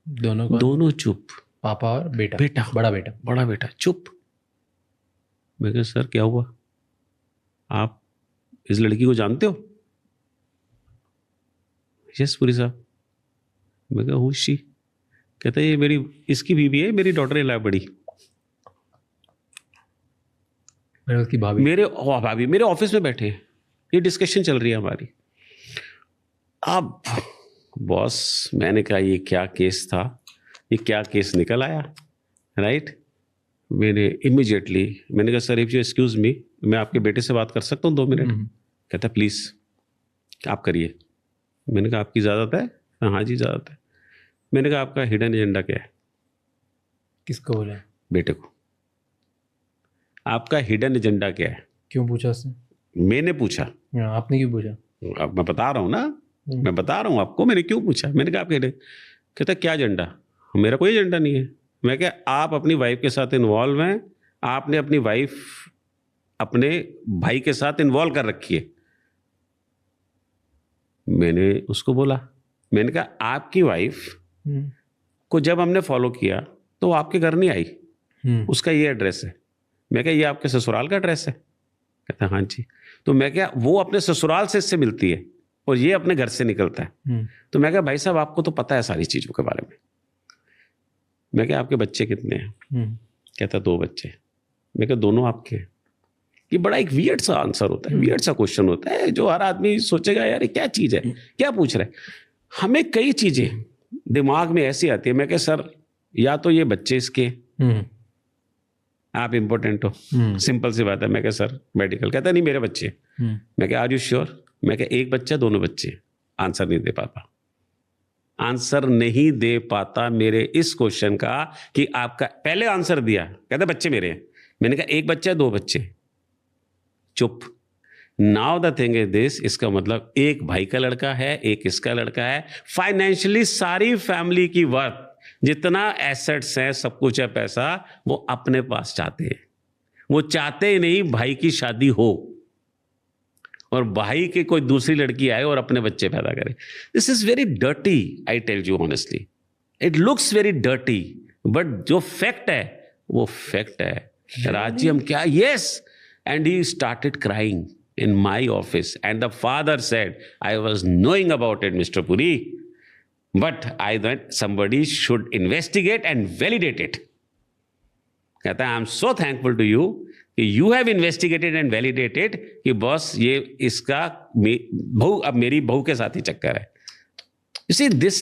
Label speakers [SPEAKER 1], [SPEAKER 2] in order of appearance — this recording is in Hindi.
[SPEAKER 1] दोनों चुप,
[SPEAKER 2] दोनों
[SPEAKER 1] चुप।
[SPEAKER 2] पापा और बेटा?
[SPEAKER 1] बड़ा बेटा चुप। मैं कहा सर क्या हुआ, आप इस लड़की को जानते हो? यस पुरी साहब। मैं कहा हूँ शी? कहता है ये मेरी, इसकी बीवी है, मेरी डॉटर इन लॉ बड़ी।
[SPEAKER 2] उसकी भाभी?
[SPEAKER 1] भाभी मेरे ऑफिस में बैठे हैं, ये डिस्कशन चल रही है हमारी। अब बॉस, मैंने कहा ये क्या केस था, ये क्या केस निकल आया, राइट? मैंने इमीडिएटली मैंने कहा sir if you excuse me, मैं आपके बेटे से बात कर सकता हूँ 2 मिनट? कहता प्लीज आप करिए। मैंने कहा आपकी इजाजत है? हाँ जी इजाजत है। मैंने कहा आपका हिडन एजेंडा क्या है?
[SPEAKER 2] किसको बोला?
[SPEAKER 1] बेटे को। आपका हिडन एजेंडा क्या है?
[SPEAKER 2] क्यों पूछा उससे?
[SPEAKER 1] मैंने पूछा।
[SPEAKER 2] आपने क्यों पूछा?
[SPEAKER 1] अब मैं बता रहा हूँ ना, मैं बता रहा हूँ आपको मैंने क्यों पूछा। मैंने कहा आपके हिडन, कहता क्या एजेंडा? मेरा कोई एजेंडा नहीं है। मैं क्या, आप अपनी वाइफ के साथ इन्वॉल्व हैं, आपने अपनी वाइफ अपने भाई के साथ इन्वॉल्व कर रखी है। मैंने उसको बोला, मैंने कहा आपकी वाइफ को जब हमने फॉलो किया तो वो आपके घर नहीं आई, उसका ये एड्रेस है। मैं क्या ये आपके ससुराल का एड्रेस है? कहता हाँ जी। तो मैं क्या, वो अपने ससुराल से इससे मिलती है और ये अपने घर से निकलता है। तो मैं क्या भाई साहब आपको तो पता है सारी चीजों के बारे में। मैं क्या आपके बच्चे कितने हैं? कहता 2 बच्चे। मैं क्या दोनों आपके? ये बड़ा एक वियर्ड सा आंसर होता है, वियर्ड सा क्वेश्चन होता है, जो हर आदमी सोचेगा यार ये क्या चीज है, क्या पूछ रहा है। हमें कई चीजें दिमाग में ऐसी आती है। मैं क्या सर या तो ये बच्चे इसके, आप इम्पोर्टेंट हो, सिंपल सी बात है। मैं क्या सर मेडिकल? कहता नहीं मेरे बच्चे। मैं क्या आर यू श्योर? मैं क्या 1 बच्चा 2 बच्चे? आंसर नहीं दे पाता, आंसर नहीं दे पाता मेरे इस क्वेश्चन का कि आपका, पहले आंसर दिया कहता बच्चे मेरे हैं। मैंने कहा 1 बच्चा 2 बच्चे। चुप। Now the thing is this, इसका मतलब एक भाई का लड़का है, एक इसका लड़का है। फाइनेंशियली सारी फैमिली की वर्थ, जितना एसेट्स है, सब कुछ है, पैसा, वो अपने पास चाहते हैं। वो चाहते ही नहीं भाई की शादी हो और भाई के कोई दूसरी लड़की आए और अपने बच्चे पैदा करे। This is very dirty, I tell you honestly. It looks very dirty, but जो फैक्ट है वो फैक्ट है। राजी हम क्या? Yes. And he started crying in my office and the father said, I was knowing about it Mr. Puri, but I thought somebody should investigate and validate it. कहता है I am so thankful to you कि you have investigated and validated कि बॉस ये इसका बहू, अब मेरी बहू के साथ ही चक्कर है। You see this